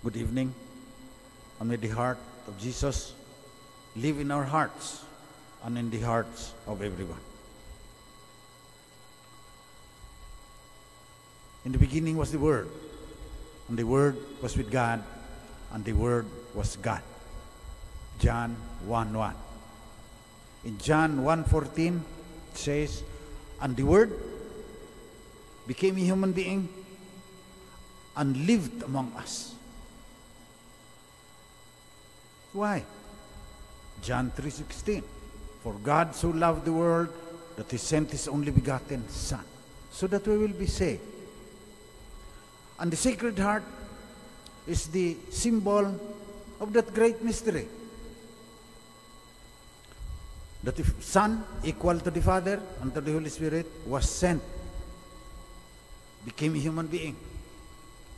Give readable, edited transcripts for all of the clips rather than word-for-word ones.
Good evening. And may the heart of Jesus live in our hearts and in the hearts of everyone. In the beginning was the Word, and the Word was with God, and the Word was God. John 1:1. In John 1:14, it says, and the Word became a human being and lived among us. Why? John 3:16. For God so loved the world that He sent His only begotten Son, so that we will be saved. And the Sacred Heart is the symbol of that great mystery. That the Son, equal to the Father and to the Holy Spirit, was sent, became a human being,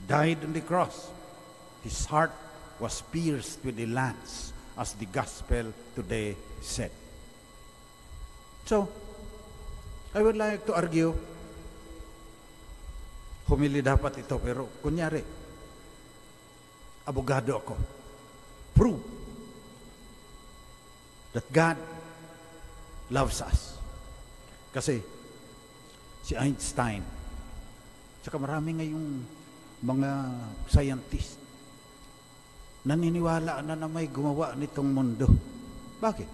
died on the cross. His heart was pierced with a lance, as the gospel today said. So, I would like to argue, humili dapat ito, pero kunyari, abogado ako. Prove that God loves us. Kasi, si Einstein, tsaka marami ngayong mga scientist, naniniwala na may gumawa nitong mundo. Bakit?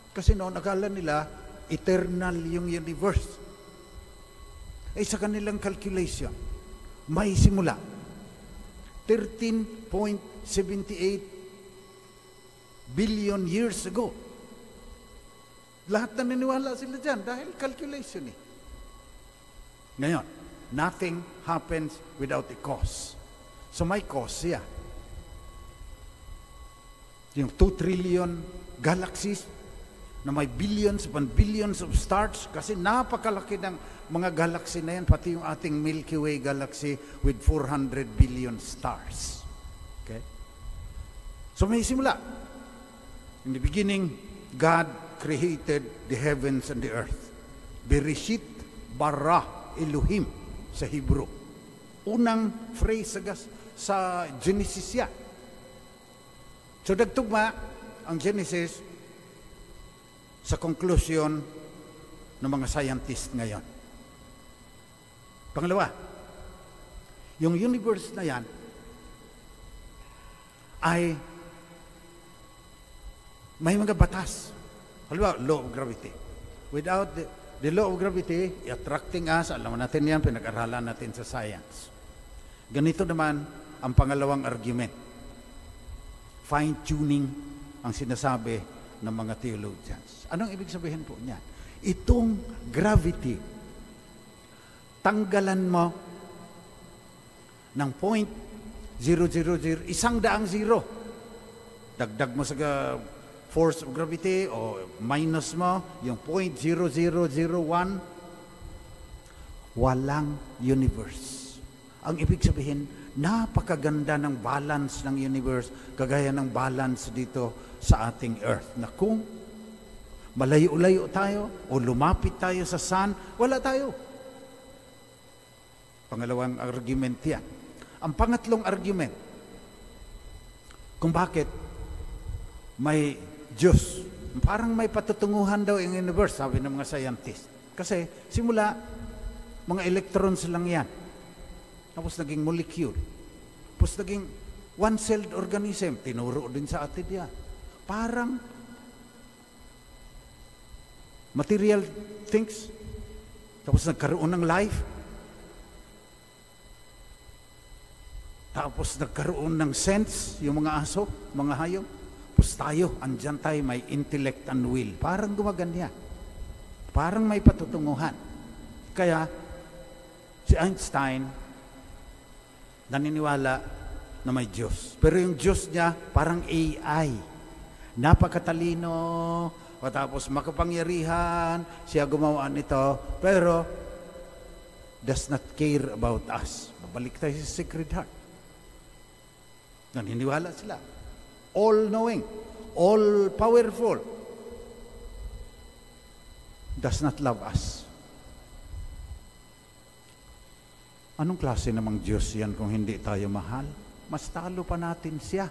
Kasi noon akala nila eternal yung universe. Ay sa kanilang calculation, may simula 13.78 billion years ago. Lahat naniniwala sila dyan dahil calculation eh. Ngayon, nothing happens without a cause. So may cause siya. Yung 2 trillion galaxies na may billions upon billions of stars, kasi napakalaki ng mga galaxy na yan, pati yung ating Milky Way galaxy with 400 billion stars. Okay? So may simula. In the beginning, God created the heavens and the earth. Bereshit bara Elohim sa Hebrew. Unang phrase sa Genesis yan. So nagtugma ang Genesis sa conclusion ng mga scientist ngayon. Pangalawa, yung universe na yan ay may mga batas. Halimbawa, law of gravity. Without the law of gravity attracting us, alam natin yan, pinag-aralan natin sa science. Ganito naman ang pangalawang argument. Fine-tuning ang sinasabi ng mga theologians. Anong ibig sabihin po niyan? Itong gravity, tanggalan mo ng 0.000, 100. Dagdag mo sa force of gravity o minus mo yung 0.0001, walang universe. Ang ibig sabihin, napakaganda ng balance ng universe, kagaya ng balance dito sa ating earth, na kung malayo-layo tayo o lumapit tayo sa sun, wala tayo. Pangalawang argument yan. Ang pangatlong argument, kung bakit may Diyos, parang may patutunguhan daw yung universe, sabi ng mga scientist. Kasi simula, mga electrons lang yan. Tapos naging molecule. Tapos naging one-celled organism. Tinuro din sa atin yan. Parang material things. Tapos nagkaroon ng life. Tapos nagkaroon ng sense, yung mga aso, mga hayop. Tapos tayo, andyan tayo, may intellect and will. Parang gumaganya. Parang may patutunguhan. Kaya, si Einstein, naniniwala na may Diyos. Pero yung Diyos niya, parang AI. Napakatalino, tapos makapangyarihan, siya gumawa nito, pero does not care about us. Babalik tayo sa Sacred Heart. Naniniwala sila. All-knowing, all-powerful, does not love us. Anong klase namang Diyos yan kung hindi tayo mahal? mas talo pa natin siya.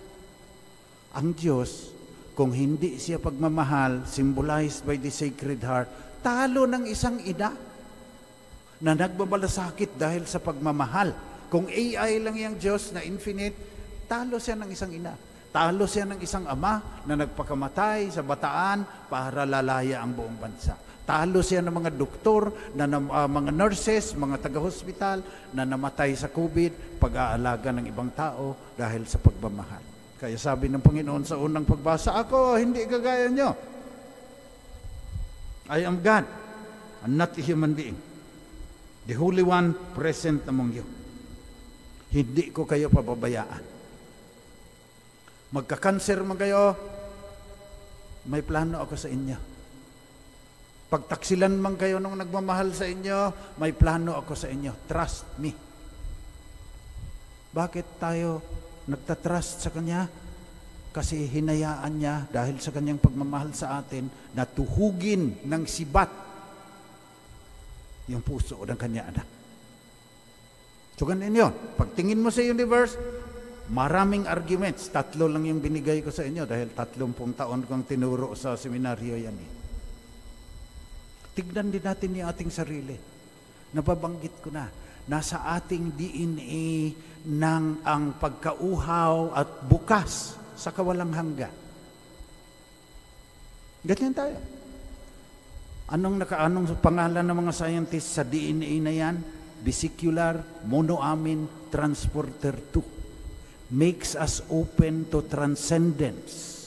Ang Diyos, kung hindi siya pagmamahal, symbolized by the Sacred Heart, talo ng isang ina na nagbabalasakit dahil sa pagmamahal. Kung AI lang yung Diyos na infinite, talo siya ng isang ina. Talo siya ng isang ama na nagpakamatay sa bataan para lalaya ang buong bansa. Talo siya ng mga doktor, mga nurses, mga taga-hospital na namatay sa COVID, pag-aalaga ng ibang tao dahil sa pagmamahal. Kaya sabi ng Panginoon sa unang pagbasa, ako, hindi kagaya nyo. I am God, and not a human being. The Holy One present among you. Hindi ko kayo pababayaan. Magka-cancer man kayo, may plano ako sa inyo. Pagtaksilan man kayo nung nagmamahal sa inyo, may plano ako sa inyo. Trust me. Bakit tayo nagtatrust sa Kanya? Kasi hinayaan niya dahil sa Kanyang pagmamahal sa atin na tuhugin ng sibat yung puso ng Kanya anak. So ganun yun. Pagtingin mo sa universe, maraming arguments. 3 lang yung binigay ko sa inyo dahil 30 taon kong tinuro sa seminaryo yan eh. Tignan din natin yung ating sarili. Nababanggit ko na. Nasa ating DNA ng ang pagkauhaw at bukas sa kawalang hanggan. Ganyan tayo. Anong pangalan ng mga scientists sa DNA na yan? Vesicular monoamine transporter 2. Makes us open to transcendence.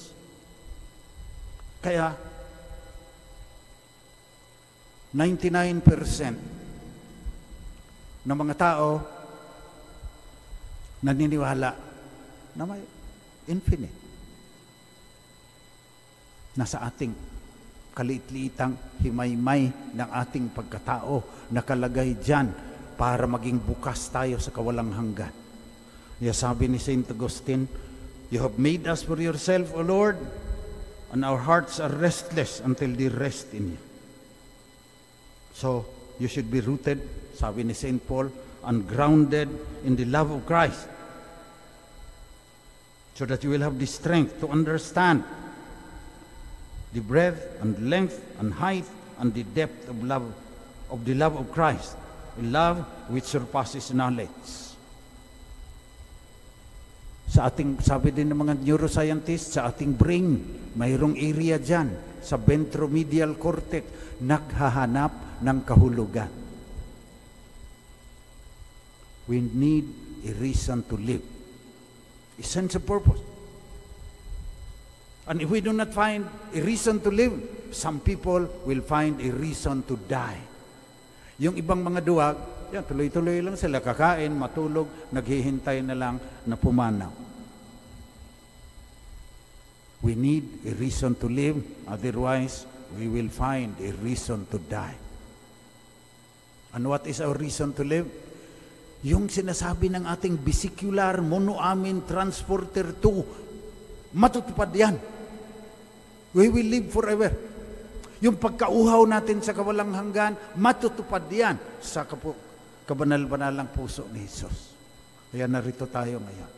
Kaya, 99% ng mga tao naniniwala na may infinite. Nasa ating kaliit-liitang himaymay ng ating pagkatao nakalagay dyan para maging bukas tayo sa kawalang hanggan. Kaya sabi ni Saint Augustine, you have made us for yourself, O Lord, and our hearts are restless until they rest in you. So, you should be rooted, sabi ni Saint Paul, and grounded in the love of Christ, so that you will have the strength to understand the breadth and length and height and the depth of the love of Christ, a love which surpasses knowledge. Sa ating, sabi din ng mga neuroscientists, sa ating brain, mayroong area dyan, sa ventromedial cortex, naghahanap ng kahulugan. We need a reason to live, a sense of purpose. And if we do not find a reason to live, some people will find a reason to die. Yung ibang mga duwag, yan, tuloy-tuloy lang sila, kakain, matulog, naghihintay na lang na pumanaw. We need a reason to live, otherwise we will find a reason to die. And what is our reason to live? Yung sinasabi ng ating vesicular monoamine transporter 2, matutupad yan. We will live forever. Yung pagkauhaw natin sa kawalang hanggan, matutupad yan sa kabanal-banalang puso ni Jesus. Kaya narito tayo ngayon.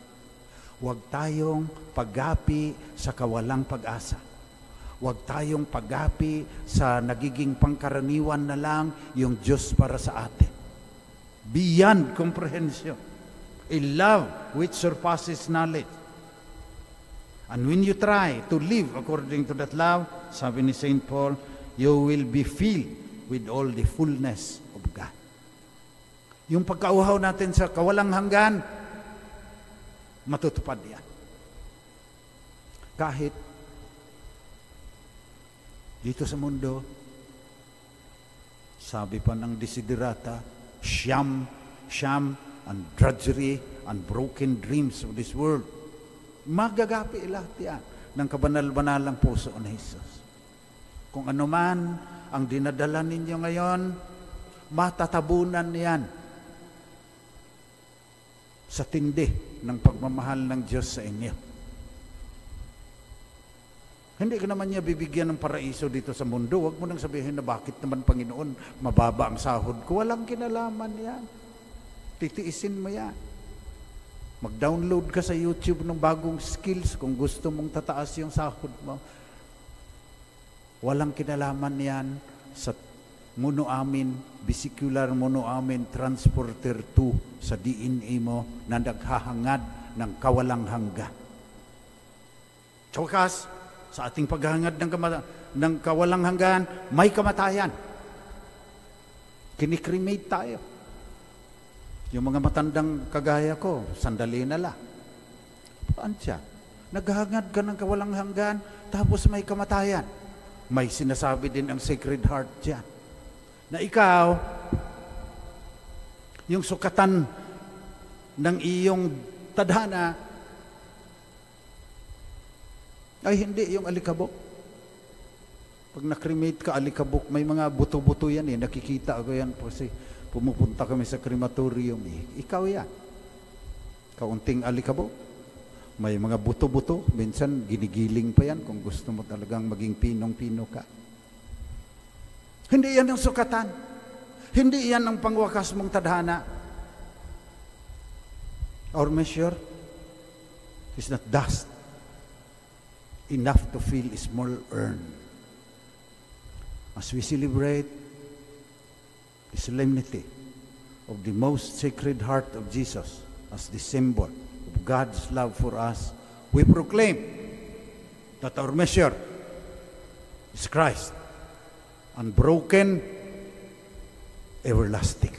Huwag tayong paggapi sa kawalang pag-asa. Huwag tayong paggapi sa nagiging pangkaraniwan na lang yung Diyos para sa atin. Beyond comprehension. A love which surpasses knowledge. And when you try to live according to that love, sabi ni St. Paul, you will be filled with all the fullness of God. Yung pagkauhaw natin sa kawalang hanggan, matutupad yan. Kahit dito sa mundo, sabi pa ng desiderata, sham, and drudgery, and broken dreams of this world. Magagapi lahat yan ng kabanal-banalang puso ni Jesus. Kung ano man ang dinadala ninyo ngayon, matatabunan yan sa tindi ng pagmamahal ng Diyos sa inyo. Hindi ka naman niya bibigyan ng paraiso dito sa mundo. Huwag mo nang sabihin na bakit naman, Panginoon, mababa ang sahod ko. Walang kinalaman yan. Titiisin mo yan. Mag-download ka sa YouTube ng bagong skills kung gusto mong tataas yung sahod mo. Walang kinalaman yan sa monoamin, vesicular monoamin transporter 2 sa DNA mo na naghahangad ng kawalang hanggan. Tsokas, sa ating paghahangad ng kawalang hanggan, may kamatayan. Kinikremate tayo. Yung mga matandang kagaya ko, sandali na lang. Paan siya? Naghahangad ka ng kawalang hanggan, tapos may kamatayan. May sinasabi din ang Sacred Heart dyan. Na ikaw, yung sukatan ng iyong tadhana, ay hindi yung alikabok. Pag na-cremate ka, alikabok, may mga buto-buto yan nakikita ko yan kasi pumupunta kami sa crematorium Ikaw yan. Kaunting alikabok. May mga buto-buto. Minsan, ginigiling pa yan kung gusto mo talagang maging pinong-pino ka. Hindi yan ang sukatan. Hindi yan ang pangwakas mong tadhana. Our measure is not dust enough to fill a small urn. As we celebrate the solemnity of the most sacred heart of Jesus as the symbol of God's love for us, we proclaim that our measure is Christ, unbroken, everlasting.